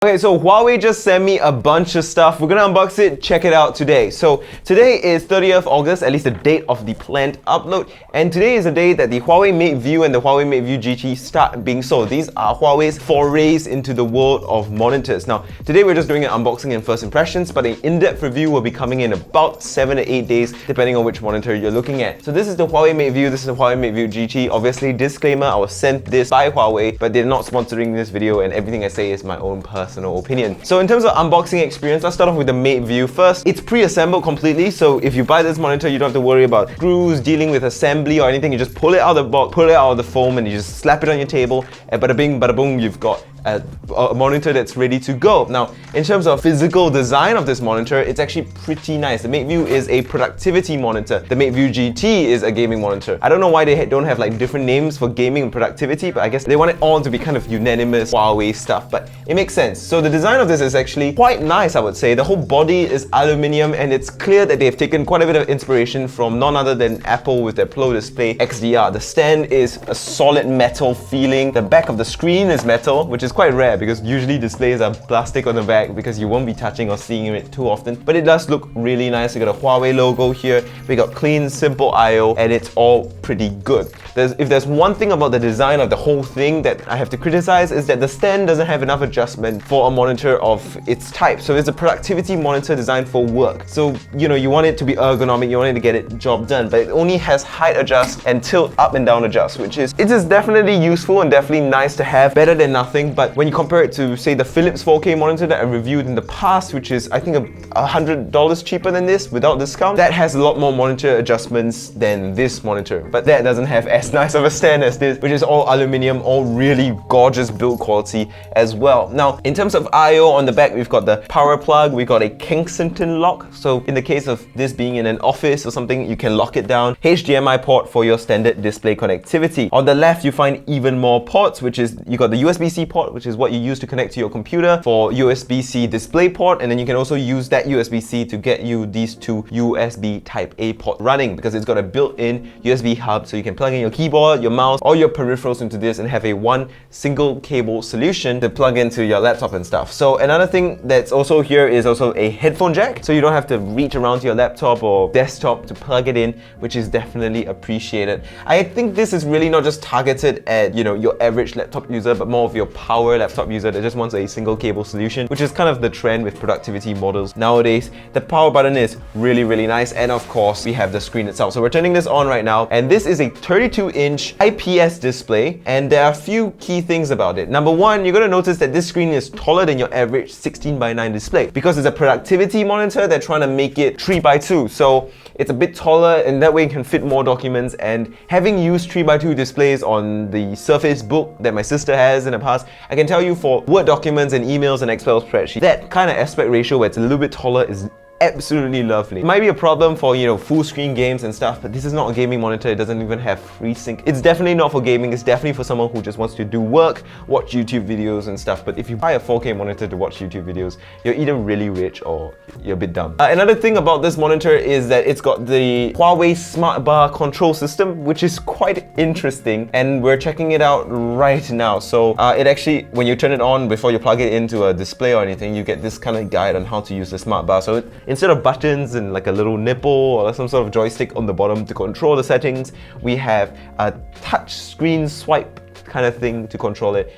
Okay, so Huawei just sent me a bunch of stuff. We're gonna unbox it, check it out today. So today is 30th August, at least the date of the planned upload. And today is the day that the Huawei Mateview and the Huawei Mateview GT start being sold. These are Huawei's forays into the world of monitors. Now, today we're just doing an unboxing and first impressions, but an in-depth review will be coming in about 7 to 8 days, depending on which monitor you're looking at. So this is the Huawei Mateview, this is the Huawei Mateview GT. Obviously, disclaimer, I was sent this by Huawei, but they're not sponsoring this video, and everything I say is my own personal opinion. So in terms of unboxing experience, let's start off with the Mateview first. It's pre-assembled completely, so if you buy this monitor, you don't have to worry about screws, dealing with assembly or anything. You just pull it out of the box, pull it out of the foam, and you just slap it on your table, and bada bing, bada boom, you've got a monitor that's ready to go. Now, in terms of physical design of this monitor, it's actually pretty nice. The Mateview is a productivity monitor. The Mateview GT is a gaming monitor. I don't know why they don't have like different names for gaming and productivity, but I guess they want it all to be kind of unanimous Huawei stuff, but it makes sense. So the design of this is actually quite nice, I would say. The whole body is aluminium, and it's clear that they've taken quite a bit of inspiration from none other than Apple with their Pro Display XDR. The stand is a solid metal feeling. The back of the screen is metal, which is quite rare because usually displays are plastic on the back because you won't be touching or seeing it too often. But it does look really nice. We got a Huawei logo here. We got clean, simple I/O, and it's all pretty good. If there's one thing about the design of the whole thing that I have to criticize, is that the stand doesn't have enough adjustment for a monitor of its type. So it's a productivity monitor designed for work. So, you know, you want it to be ergonomic, you want it to get it job done, but it only has height adjust and tilt up and down adjust, which is, it is definitely useful and definitely nice to have, better than nothing. But when you compare it to, say, the Philips 4K monitor that I reviewed in the past, which is, I think, $100 cheaper than this without discount, that has a lot more monitor adjustments than this monitor. But that doesn't have as nice of a stand as this, which is all aluminium, all really gorgeous build quality as well. Now, in terms of I/O, on the back, we've got the power plug, we've got a Kensington lock. So in the case of this being in an office or something, you can lock it down. HDMI port for your standard display connectivity. On the left, you find even more ports, which is, you got the USB-C port, which is what you use to connect to your computer, for USB-C display port, and then you can also use that USB-C to get you these two USB Type-A port running, because it's got a built-in USB hub, so you can plug in your keyboard, your mouse, or your peripherals into this and have a one single cable solution to plug into your laptop and stuff. So another thing that's also here is also a headphone jack, so you don't have to reach around to your laptop or desktop to plug it in, which is definitely appreciated. I think this is really not just targeted at, you know, your average laptop user, but more of your power laptop user that just wants a single cable solution, which is kind of the trend with productivity models nowadays. The power button is really, really nice, and of course we have the screen itself. So we're turning this on right now, and this is a 32-inch IPS display, and there are a few key things about it. Number one, you're going to notice that this screen is taller than your average 16:9 display. Because it's a productivity monitor, they're trying to make it 3:2, so it's a bit taller, and that way it can fit more documents. And having used 3:2 displays on the Surface Book that my sister has in the past, I can tell you for Word documents and emails and Excel spreadsheets, that kind of aspect ratio where it's a little bit taller is absolutely lovely. It might be a problem for, you know, full screen games and stuff, but this is not a gaming monitor. It doesn't even have FreeSync. It's definitely not for gaming. It's definitely for someone who just wants to do work, watch YouTube videos and stuff. But if you buy a 4K monitor to watch YouTube videos, you're either really rich or you're a bit dumb. Another thing about this monitor is that it's got the Huawei Smart Bar control system, which is quite interesting, and we're checking it out right now. So it actually, when you turn it on before you plug it into a display or anything, you get this kind of guide on how to use the Smart Bar. So instead of buttons and like a little nipple or some sort of joystick on the bottom to control the settings, we have a touch screen swipe kind of thing to control it.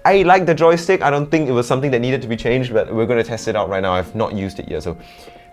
I like the joystick. I don't think it was something that needed to be changed, but we're going to test it out right now. I've not used it yet. So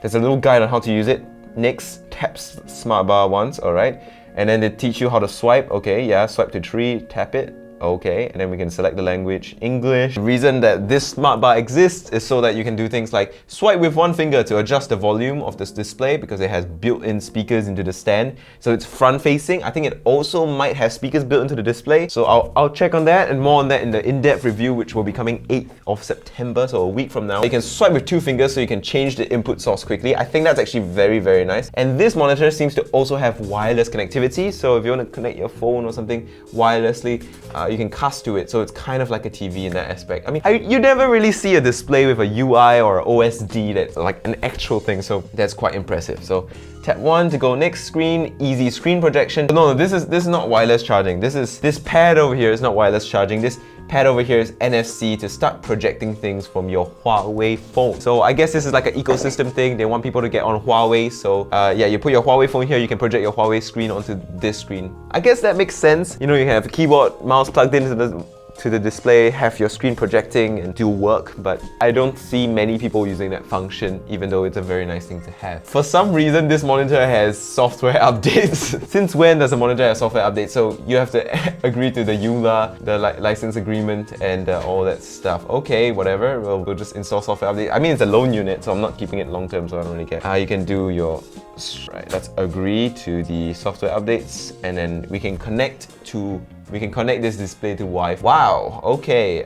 there's a little guide on how to use it. Next, tap Smart Bar once, all right? And then they teach you how to swipe. Okay, yeah, swipe to 3, tap it. Okay, and then we can select the language, English. The reason that this smart bar exists is so that you can do things like swipe with one finger to adjust the volume of this display, because it has built-in speakers into the stand. So it's front-facing. I think it also might have speakers built into the display. So I'll check on that, and more on that in the in-depth review, which will be coming 8th of September, so a week from now. You can swipe with 2 fingers so you can change the input source quickly. I think that's actually very, very nice. And this monitor seems to also have wireless connectivity. So if you want to connect your phone or something wirelessly, you can cast to it, so it's kind of like a TV in that aspect. I mean, you never really see a display with a UI or OSD that's like an actual thing, so that's quite impressive. So tap 1 to go next screen, easy screen projection. No, this is not wireless charging. This pad over here is not wireless charging. This pad over here is NFC to start projecting things from your Huawei phone. So I guess this is like an ecosystem thing. They want people to get on Huawei. So yeah, you put your Huawei phone here, you can project your Huawei screen onto this screen. I guess that makes sense. You know, you have a keyboard, mouse plugged into the display, have your screen projecting and do work, but I don't see many people using that function, even though it's a very nice thing to have. For some reason, this monitor has software updates. Since when does a monitor have software updates? So you have to agree to the EULA, the license agreement, and all that stuff. Okay, whatever, we'll just install software update. I mean, it's a loan unit, so I'm not keeping it long term, so I don't really care. You can do your, right, let's agree to the software updates, and then we can connect this display to Wi-Fi. Wow, okay.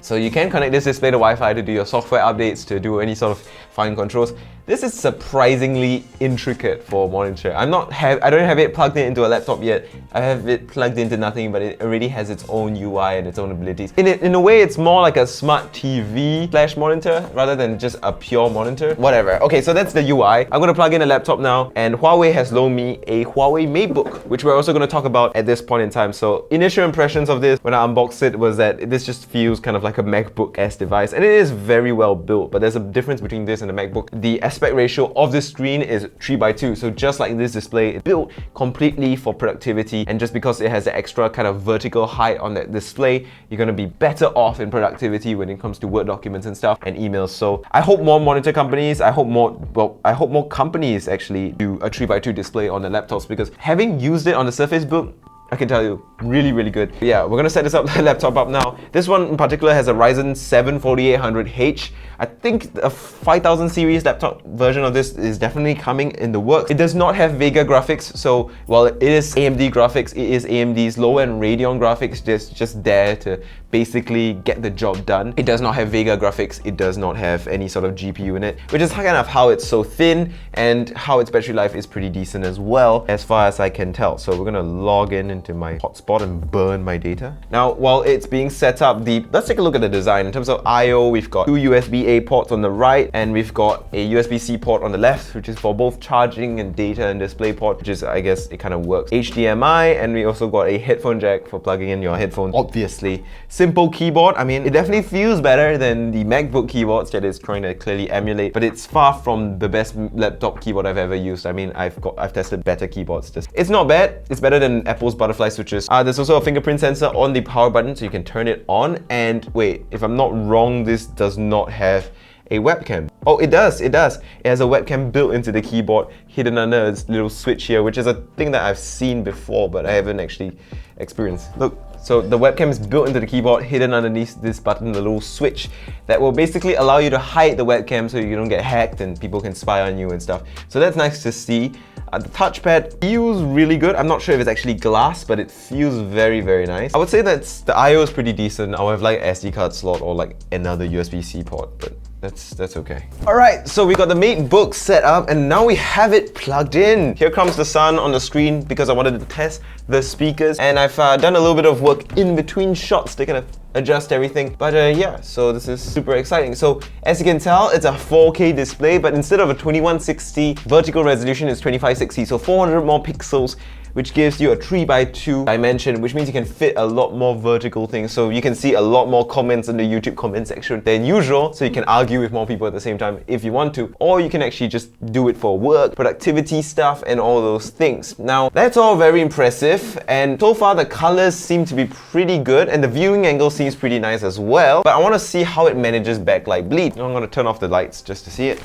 So you can connect this display to Wi-Fi to do your software updates, to do any sort of fine controls. This is surprisingly intricate for a monitor. I don't have it plugged into a laptop yet. I have it plugged into nothing, but it already has its own UI and its own abilities. In a way, it's more like a smart TV / monitor rather than just a pure monitor. Whatever. Okay, so that's the UI. I'm gonna plug in a laptop now, and Huawei has loaned me a Huawei Matebook, which we're also gonna talk about at this point in time. So initial impressions of this when I unboxed it was that this just feels kind of like a MacBook-esque device, and it is very well built, but there's a difference between this and a MacBook. The aspect ratio of this screen is 3:2, so just like this display, it's built completely for productivity, and just because it has the extra kind of vertical height on that display, you're gonna be better off in productivity when it comes to Word documents and stuff, and emails. So I hope more monitor companies, I hope more companies actually do a 3:2 display on their laptops, because having used it on the Surface Book, I can tell you, really good. But yeah, we're gonna set this laptop up now. This one in particular has a Ryzen 7 4800H. I think a 5000 series laptop version of this is definitely coming in the works. It does not have Vega graphics, so while it is AMD graphics, it is AMD's low-end Radeon graphics, just there to basically get the job done. It does not have Vega graphics, it does not have any sort of GPU in it, which is kind of how it's so thin and how its battery life is pretty decent as well, as far as I can tell. So we're gonna log into my hotspot and burn my data. Now, while it's being set up, let's take a look at the design. In terms of I/O, we've got two USB-A ports on the right, and we've got a USB-C port on the left, which is for both charging and data and display port, which is, I guess, it kind of works. HDMI, and we also got a headphone jack for plugging in your headphones, obviously. Simple keyboard. I mean, it definitely feels better than the MacBook keyboards that it's trying to clearly emulate, but it's far from the best laptop keyboard I've ever used. I mean, I've tested better keyboards. It's not bad. It's better than Apple's butterfly switches. There's also a fingerprint sensor on the power button, so you can turn it on. And wait, if I'm not wrong, this does not have a webcam. Oh, it does. It has a webcam built into the keyboard, hidden under this little switch here, which is a thing that I've seen before, but I haven't actually experienced. Look, so the webcam is built into the keyboard, hidden underneath this button, the little switch that will basically allow you to hide the webcam so you don't get hacked and people can spy on you and stuff. So that's nice to see. The touchpad feels really good. I'm not sure if it's actually glass, but it feels very nice. I would say that the I/O is pretty decent. I'll have like an SD card slot or like another USB-C port, but that's okay. Alright, so we got the Matebook set up and now we have it plugged in. Here comes the sun on the screen because I wanted to test the speakers, and I've done a little bit of work in between shots to kind of adjust everything. But yeah, so this is super exciting. So as you can tell, it's a 4K display, but instead of a 2160 vertical resolution, it's 2560, so 400 more pixels, which gives you a 3:2 dimension, which means you can fit a lot more vertical things. So you can see a lot more comments in the YouTube comment section than usual, so you can argue with more people at the same time if you want to, or you can actually just do it for work, productivity stuff, and all those things. Now, that's all very impressive, and so far the colors seem to be pretty good, and the viewing angle seems pretty nice as well, but I want to see how it manages backlight bleed. I'm going to turn off the lights just to see it.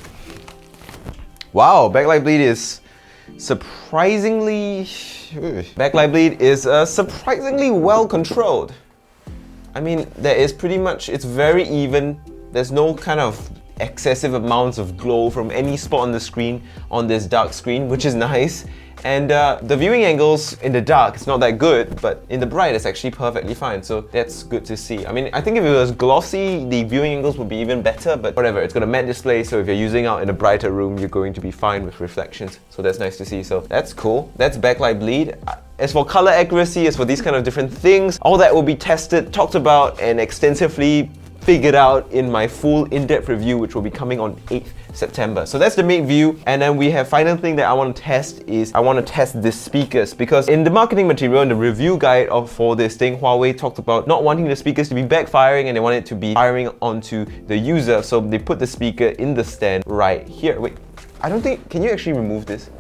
Wow, backlight bleed is surprisingly well controlled. I mean, there is pretty much, it's very even. There's no kind of excessive amounts of glow from any spot on the screen on this dark screen, which is nice. And the viewing angles in the dark, it's not that good, but in the bright, it's actually perfectly fine. So that's good to see. I mean, I think if it was glossy, the viewing angles would be even better, but whatever, it's got a matte display, so if you're using out in a brighter room, you're going to be fine with reflections. So that's nice to see. So that's cool. That's backlight bleed. As for color accuracy, as for these kind of different things, all that will be tested, talked about, and extensively figured out in my full in-depth review, which will be coming on 8th September. So that's the Mateview, and then we have final thing that I want to test is I want to test the speakers, because in the marketing material and the review guide for this thing, Huawei talked about not wanting the speakers to be backfiring and they want it to be firing onto the user. So they put the speaker in the stand right here. Wait, I don't think, can you actually remove this?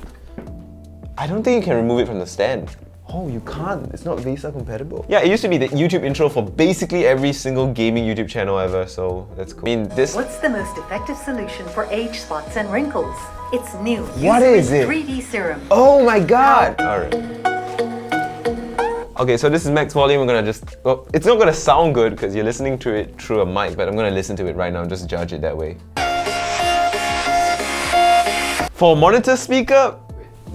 I don't think you can remove it from the stand. Oh, you can't. It's not VESA compatible. Yeah, it used to be the YouTube intro for basically every single gaming YouTube channel ever, so that's cool. I mean, this... What's the most effective solution for age spots and wrinkles? It's new. What is it? 3D serum. Oh my god! Alright. Okay, so this is max volume. I'm gonna just... Well, it's not gonna sound good because you're listening to it through a mic, but I'm gonna listen to it right now and just judge it that way. For a monitor speaker,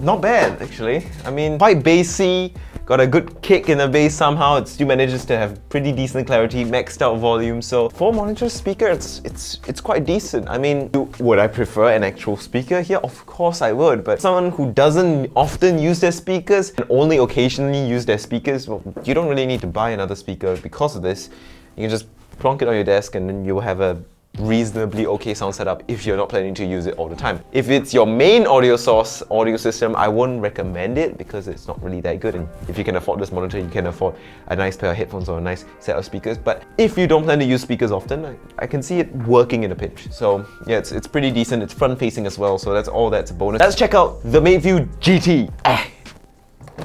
not bad actually. I mean, quite bassy, got a good kick in the bass somehow. It still manages to have pretty decent clarity, maxed out volume. So for a monitor speaker, it's quite decent. I mean, would I prefer an actual speaker here? Of course I would, but someone who doesn't often use their speakers and only occasionally use their speakers, well, you don't really need to buy another speaker because of this. You can just plonk it on your desk and then you'll have a reasonably okay sound setup if you're not planning to use it all the time. If it's your main audio source, audio system, I wouldn't recommend it because it's not really that good. And if you can afford this monitor, you can afford a nice pair of headphones or a nice set of speakers. But if you don't plan to use speakers often, I can see it working in a pinch. So yeah, it's pretty decent. It's front facing as well, so that's a bonus. Let's check out the Mateview GT.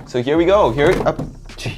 So here we go.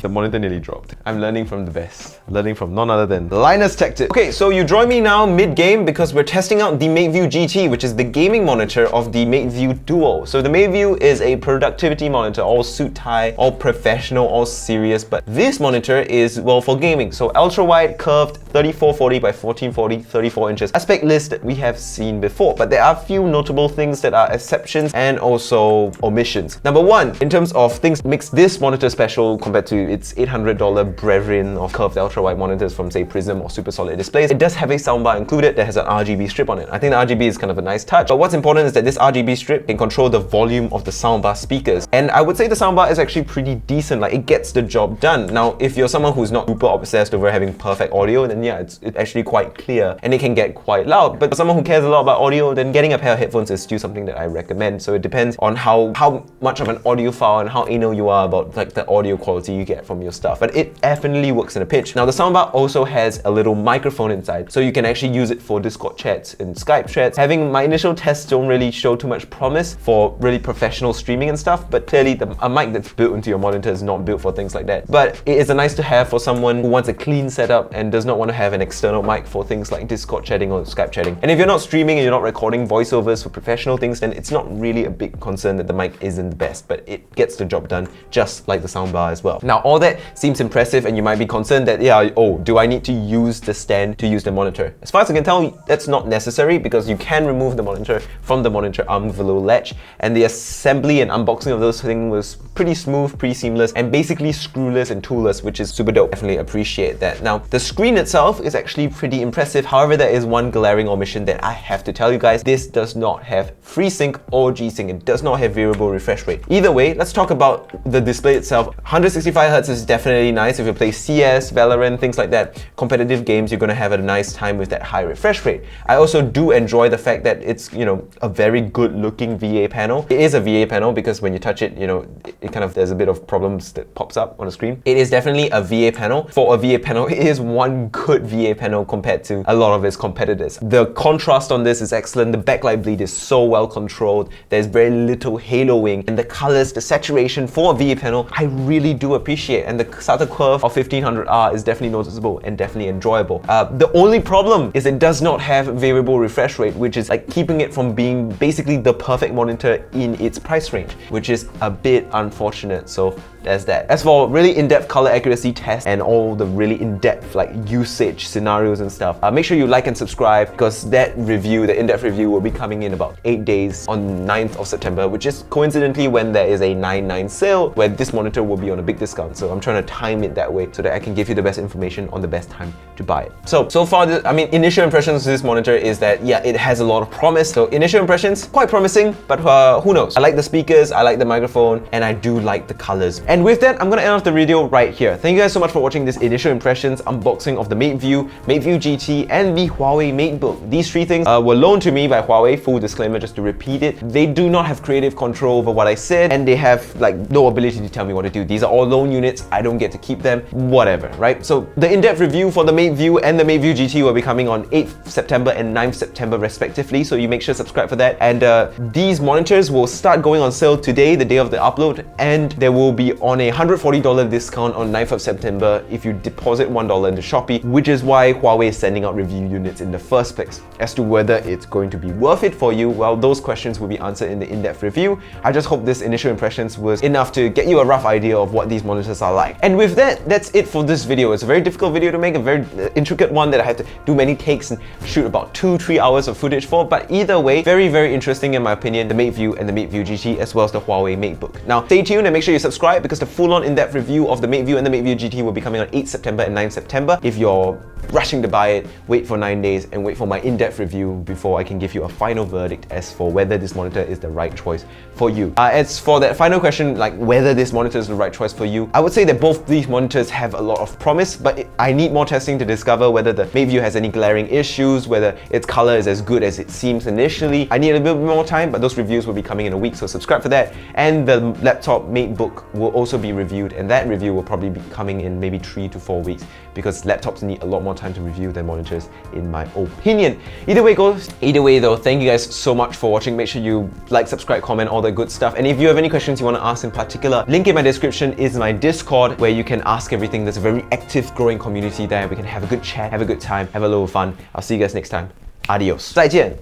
The monitor nearly dropped. I'm learning from the best. Learning from none other than Linus Tech Tip. Okay, so you join me now mid-game because we're testing out the Mateview GT, which is the gaming monitor of the Mateview Duo. So the Mateview is a productivity monitor, all suit tie, all professional, all serious, but this monitor is, well, for gaming. So ultra-wide, curved, 3440 by 1440, 34 inches. Aspect list that we have seen before, but there are a few notable things that are exceptions and also omissions. Number one, in terms of things that makes this monitor special compared to its $800 brethren of curved ultra-wide monitors from, say, Prism or Super Solid displays, it does have a soundbar included that has an RGB strip on it. I think the RGB is kind of a nice touch, but what's important is that this RGB strip can control the volume of the soundbar speakers. And I would say the soundbar is actually pretty decent, like it gets the job done. Now, if you're someone who's not super obsessed over having perfect audio, then yeah, it's actually quite clear and it can get quite loud. But for someone who cares a lot about audio, then getting a pair of headphones is still something that I recommend. So it depends on how much of an audiophile and how anal you are about like the audio quality you get from your stuff. But it definitely works in a pitch. Now the soundbar also has a little microphone inside, so you can actually use it for Discord chats and Skype chats. Having my initial tests don't really show too much promise for really professional streaming and stuff, but clearly a mic that's built into your monitor is not built for things like that. But it is a nice to have for someone who wants a clean setup and does not want to have an external mic for things like Discord chatting or Skype chatting. And if you're not streaming and you're not recording voiceovers for professional things, then it's not really a big concern that the mic isn't the best, but it gets the job done just like the soundbar as well. Now all that seems impressive and you might be concerned that, yeah, oh, do I need to use the stand to use the monitor? As far as I can tell, that's not necessary because you can remove the monitor from the monitor arm with a little latch, and the assembly and unboxing of those things was pretty smooth, pretty seamless, and basically screwless and toolless, which is super dope. Definitely appreciate that. Now, the screen itself is actually pretty impressive. However, there is one glaring omission that I have to tell you guys. This does not have FreeSync or G-Sync. It does not have variable refresh rate. Either way, let's talk about the display itself. 165Hz is definitely nice if you play CS, Valorant, things like that. Competitive games, you're gonna have a nice time with that high refresh rate. I also do enjoy the fact that it's, you know, a very good looking VA panel. It is a VA panel because when you touch it, you know, it kind of, there's a bit of problems that pops up on the screen. It is definitely a VA panel. For a VA panel, it is one good VA panel compared to a lot of its competitors. The contrast on this is excellent. The backlight bleed is so well controlled. There's very little haloing, and the colors, the saturation for a VA panel, I really do appreciate. And the shutter curve of 1500R is definitely noticeable and definitely enjoyable. The only problem is it does not have variable refresh rate, which is like keeping it from being basically the perfect monitor in its price range, which is a bit unfortunate. So there's that. As for really in-depth color accuracy tests and all the really in-depth like usage scenarios and stuff, make sure you like and subscribe because that review, the in-depth review, will be coming in about 8 days on 9th of September, which is coincidentally when there is a 9/9 sale where this monitor will be on a big discount. So I'm trying to time it that way so that I can give you the best information on the best time to buy it. So far, I mean, initial impressions of this monitor is that, yeah, it has a lot of promise. So initial impressions, quite promising, but who knows? I like the speakers, I like the microphone, and I do like the colors. And with that, I'm gonna end off the video right here. Thank you guys so much for watching this initial impressions unboxing of the Mateview, Mateview GT, and the HUAWEI Matebook. These three things were loaned to me by HUAWEI, full disclaimer just to repeat it. They do not have creative control over what I said, and they have like no ability to tell me what to do. These are all loan units, I don't get to keep them, whatever, right? So the in-depth review for the Mateview and the Mateview GT will be coming on 8th September and 9th September respectively, so you make sure to subscribe for that. And these monitors will start going on sale today, the day of the upload, and there will be on a $140 discount on 9th of September if you deposit $1 into Shopee, which is why HUAWEI is sending out review units in the first place. As to whether it's going to be worth it for you, well, those questions will be answered in the in-depth review. I just hope this initial impressions was enough to get you a rough idea of what these monitors are like. And with that, that's it for this video. It's a very difficult video to make, a very intricate one that I had to do many takes and shoot about 2-3 hours of footage for, but either way, very interesting in my opinion, the Mateview and the Mateview GT as well as the HUAWEI Matebook. Now stay tuned and make sure you subscribe because the full-on in-depth review of the Mateview and the Mateview GT will be coming on 8th September and 9th September. If you're rushing to buy it, wait for 9 days and wait for my in-depth review before I can give you a final verdict as for whether this monitor is the right choice for you. As for that final question, like whether this monitor is the right choice for you, I would say that both these monitors have a lot of promise, but I need more testing to discover whether the Mateview has any glaring issues, whether its color is as good as it seems initially. I need a little bit more time, but those reviews will be coming in a week, so subscribe for that. And the laptop Matebook will also be reviewed, and that review will probably be coming in maybe 3 to 4 weeks because laptops need a lot more time to review than monitors, in my opinion. Either way though, thank you guys so much for watching. Make sure you like, subscribe, comment, all the good stuff. And if you have any questions you want to ask in particular, link in my description is my Discord where you can ask everything. There's a very active, growing community there. We can have a good chat, have a good time, have a little fun. I'll see you guys next time. Adios. 再见.